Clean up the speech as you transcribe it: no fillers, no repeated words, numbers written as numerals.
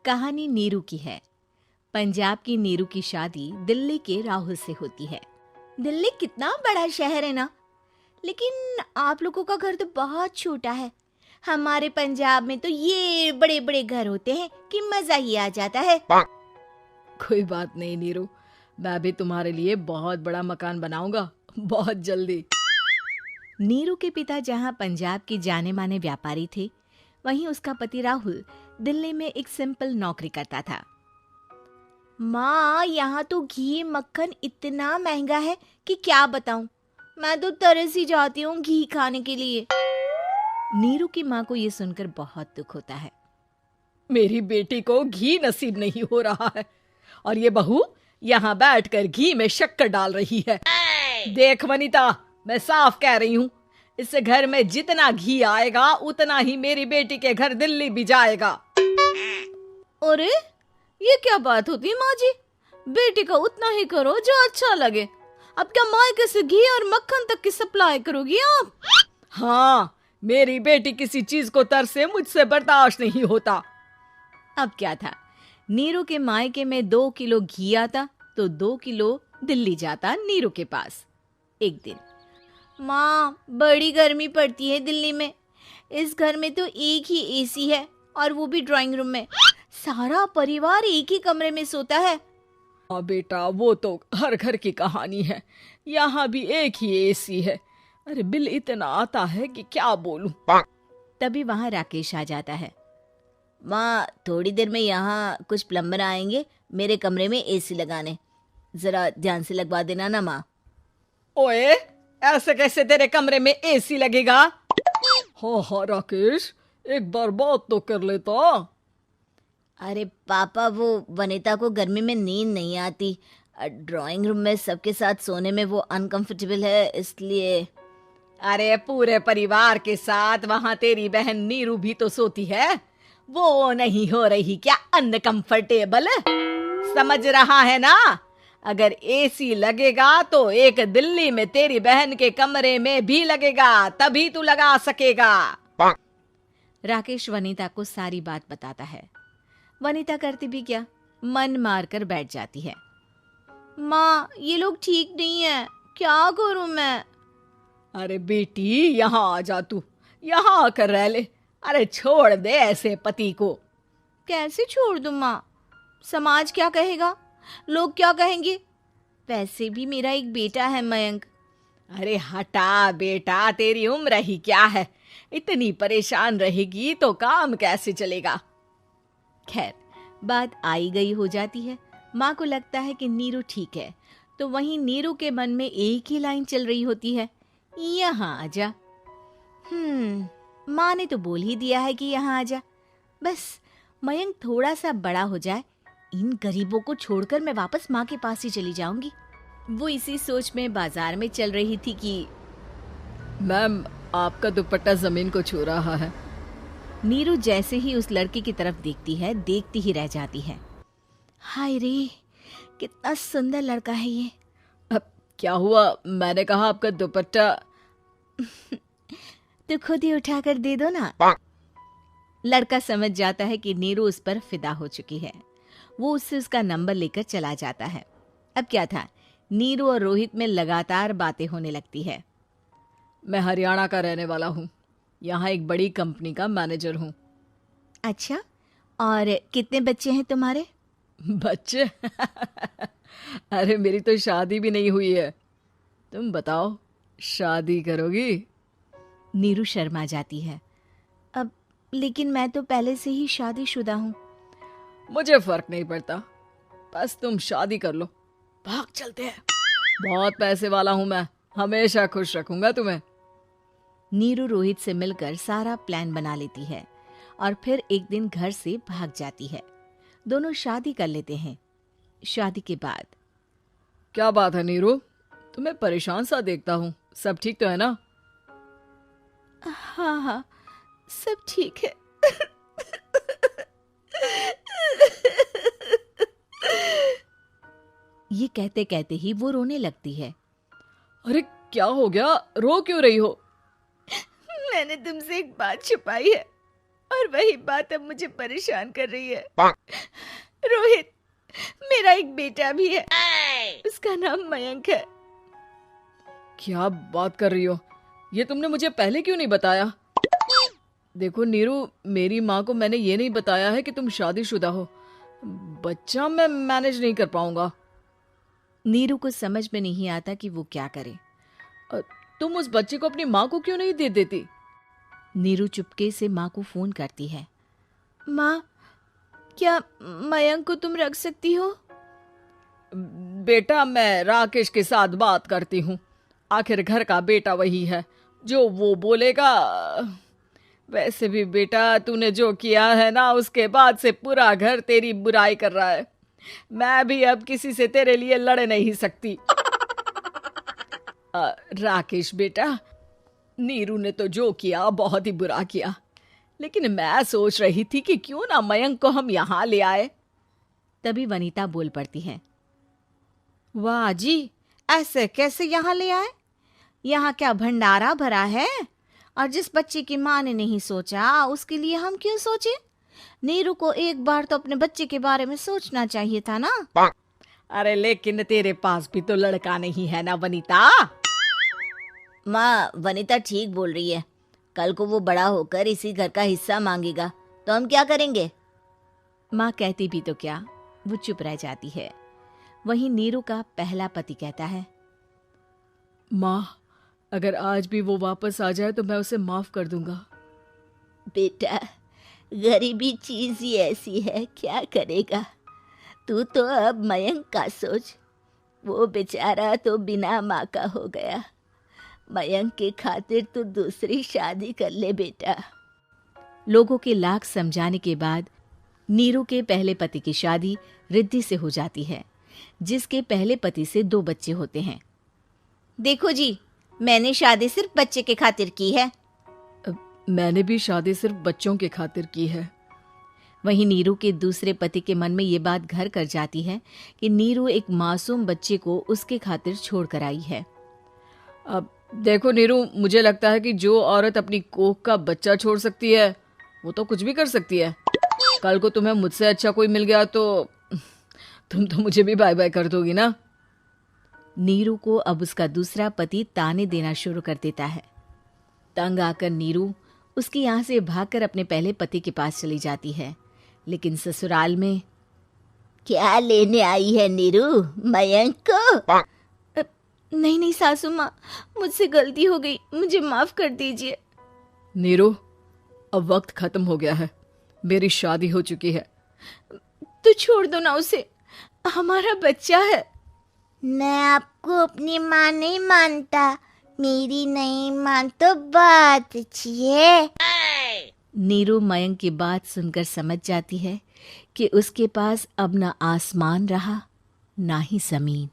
कहानी नीरू की है। पंजाब की नीरू की शादी दिल्ली के राहुल से होती है। दिल्ली कितना बड़ा शहर है ना, लेकिन आप लोगों का घर तो बहुत छोटा है। हमारे पंजाब में तो ये बड़े बड़े घर होते हैं कि मजा ही आ जाता है। कोई बात नहीं नीरू, मैं भी तुम्हारे लिए बहुत बड़ा मकान बनाऊंगा बहुत जल्दी। नीरू के पिता जहाँ पंजाब के जाने माने व्यापारी थे, वहीं उसका पति राहुल दिल्ली में एक सिंपल नौकरी करता था। माँ, यहाँ तो घी मक्खन इतना महंगा है कि क्या बताऊं। मैं तो तरस ही जाती हूँ घी खाने के लिए। नीरू की माँ को ये सुनकर बहुत दुख होता है। मेरी बेटी को घी नसीब नहीं हो रहा है और ये बहू यहाँ बैठकर घी में शक्कर डाल रही है। देख वनिता, मैं साफ कह रही हूँ, इस घर में जितना घी आएगा उतना ही मेरी बेटी के घर दिल्ली भी जाएगा। अरे ये क्या बात होती है माँ जी? बेटी का उतना ही करो जो अच्छा लगे। अब क्या मायके से घी और मक्खन तक की सप्लाई करोगी आप? हाँ, मेरी बेटी किसी चीज को तरसे मुझसे बर्दाश्त नहीं होता। अब क्या था, नीरू के मायके में 2 किलो घी आता तो 2 किलो दिल्ली जाता नीरू के पास। एक दिन, माँ बड़ी गर्मी पड़ती है दिल्ली में। इस घर में तो एक ही एसी है और वो भी ड्राइंग रूम में। सारा परिवार एक ही कमरे में सोता है। हाँ बेटा, वो तो हर घर की कहानी है। यहाँ भी एक ही एसी है। अरे बिल इतना आता है कि क्या बोलूं। तभी वहां राकेश आ जाता है। माँ, थोड़ी देर में यहाँ कुछ प्लम्बर आएंगे मेरे कमरे में एसी लगाने। जरा ध्यान से लगवा देना ना माँ। ओए, ऐसे कैसे तेरे कमरे में एसी लगेगा? हाँ राकेश, एक बार बात तो कर लेता। अरे पापा, वो वनिता को गर्मी में नींद नहीं आती। ड्राइंग रूम में सबके साथ सोने में वो अनकंफर्टेबल है, इसलिए। अरे पूरे परिवार के साथ वहां तेरी बहन नीरू भी तो सोती है। वो नहीं हो रही क्या अनकंफर्टेबल? समझ रहा है ना? अगर एसी लगेगा तो एक दिल्ली में तेरी बहन के कमरे में भी लगेगा, तभी तू लगा सकेगा। राकेश वनिता को सारी बात बताता है। वनिता करती भी क्या, मन मार कर बैठ जाती है। माँ, ये लोग ठीक नहीं है, क्या करूं मैं? अरे बेटी, यहाँ आ जा, तू यहाँ आकर रह ले। अरे छोड़ दे ऐसे पति को। कैसे छोड़ दूं माँ? समाज क्या कहेगा, लोग क्या कहेंगे? वैसे भी मेरा एक बेटा है मयंक। अरे हटा बेटा, तेरी उम्र ही क्या है? इतनी परेशान रहेगी तो काम कैसे चलेगा? खैर, बात आई गई हो जाती है। माँ को लगता है कि नीरू ठीक है, तो वहीं नीरू के मन में एक ही लाइन चल रही होती है, यहाँ आजा। माँ ने तो बोल ही दिया है कि यहाँ आजा। बस मयंक थोड़ा सा बड़ा हो जाए, इन गरीबों को छोड़कर मैं वापस माँ के पास ही चली जाऊंगी। वो इसी सोच में बाजार में चल रही थी कि मैम, आपका दुपट्टा जमीन को छू रहा है। नीरू जैसे ही उस लड़की की तरफ देखती है, देखती ही रह जाती है। हाय रे, कितना सुंदर लड़का है ये। अब क्या हुआ? मैंने कहा आपका दुपट्टा। तो खुद ही उठाकर दे दो ना। लड़का समझ जाता है कि नीरू उस पर फिदा हो चुकी है। वो उससे उसका नंबर लेकर चला जाता है। अब क्या था, नीरू और रोहित में लगातार बातें होने लगती है। मैं हरियाणा का रहने वाला हूँ, यहाँ एक बड़ी कंपनी का मैनेजर हूँ। अच्छा, और कितने बच्चे हैं तुम्हारे? बच्चे? अरे मेरी तो शादी भी नहीं हुई है। तुम बताओ, शादी करोगी? नीरू शर्मा जाती है। अब लेकिन मैं तो पहले से ही शादीशुदा हूँ। मुझे फर्क नहीं पड़ता, बस तुम शादी कर लो, भाग चलते हैं। बहुत पैसे वाला हूँ मैं, हमेशा खुश रखूंगा तुम्हें। नीरू रोहित से मिलकर सारा प्लान बना लेती है और फिर एक दिन घर से भाग जाती है। दोनों शादी कर लेते हैं। शादी के बाद, क्या बात है नीरू, तुम्हें परेशान सा देखता हूँ, सब ठीक तो है ना? हाँ हाँ, सब ठीक है। ये कहते कहते ही वो रोने लगती है। अरे क्या हो गया, रो क्यों रही हो? मैंने तुमसे एक बात छुपाई है, और वही बात अब मुझे परेशान कर रही है। रोहित, मेरा एक बेटा भी है, उसका नाम मयंक है। क्या बात कर रही हो? ये तुमने मुझे पहले क्यों नहीं बताया? देखो नीरू, मेरी माँ को मैंने ये नहीं बताया है कि तुम शादीशुदा हो। बच्चा मैं मैनेज नहीं कर पाऊंगा। नीरू को समझ में नहीं आता कि वो क्या करे। तुम उस बच्चे को अपनी माँ को क्यों नहीं दे देती? नीरू चुपके से माँ को फोन करती है। माँ, क्या मयंक को तुम रख सकती हो? बेटा, मैं राकेश के साथ बात करती हूँ। आखिर घर का बेटा वही है, जो वो बोलेगा। वैसे भी बेटा, तूने जो किया है ना, उसके बाद से पूरा घर तेरी बुराई कर रहा है। मैं भी अब किसी से तेरे लिए लड़ नहीं सकती। राकेश बेटा, नीरू ने तो जो किया बहुत ही बुरा किया, लेकिन मैं सोच रही थी कि क्यों ना मयंक को हम यहाँ ले आए। तभी वनीता बोल पड़ती है। वाह जी, ऐसे कैसे यहाँ ले आए? यहाँ क्या भंडारा भरा है? और जिस बच्चे की माँ ने नहीं सोचा, उसके लिए हम क्यों सोचे? नीरू को एक बार तो अपने बच्चे के बारे में सोचना चाहिए था ना। अरे लेकिन तेरे पास भी तो लड़का नहीं है ना वनीता। माँ, वनीता ठीक बोल रही है। कल को वो बड़ा होकर इसी घर का हिस्सा मांगेगा तो हम क्या करेंगे? माँ कहती भी तो क्या, वो चुप रह जाती है। वहीं नीरू का पहला पति कहता है। माँ, अगर आज भी वो वापस आ जाए तो मैं उसे माफ कर दूंगा। बेटा, गरीबी चीज ही ऐसी है, क्या करेगा? तू तो अब मयंक का सोच। वो बेचारा तो बिना माँ का हो गया। मयंक के खातिर तो दूसरी शादी कर ले बेटा। लोगों के लाख समझाने के बाद नीरू के पहले पति की शादी रिद्धि से हो जाती है, जिसके पहले पति से 2 बच्चे होते हैं। देखो जी, मैंने शादी सिर्फ बच्चे के खातिर की है। मैंने भी शादी सिर्फ बच्चों के खातिर की है। वहीं नीरू के दूसरे पति के मन में ये बात घर कर जाती है कि नीरू एक मासूम बच्चे को उसके खातिर छोड़ कर आई है। अब देखो नीरू, मुझे लगता है कि जो औरत अपनी कोख का बच्चा छोड़ सकती है, वो तो कुछ भी कर सकती है। कल को तुम्हें मुझसे अच्छा कोई मिल गया तो तुम तो मुझे भी बाय बाय कर दोगी ना। नीरू को अब उसका दूसरा पति ताने देना शुरू कर देता है। तंग आकर नीरू उसके यहाँ से भागकर अपने पहले पति के पास चली जाती है। लेकिन ससुराल में क्या लेने आई है नीरू, मयंक को? नहीं नहीं सासू माँ, मुझसे गलती हो गई, मुझे माफ कर दीजिए। नीरू, अब वक्त खत्म हो गया है, मेरी शादी हो चुकी है। तो छोड़ दो ना उसे, हमारा बच्चा है। मैं आपको अपनी माँ नहीं मानता, मेरी नहीं मान तो बात अच्छी है। नीरू मयंक की बात सुनकर समझ जाती है कि उसके पास अब ना आसमान रहा ना ही जमीन।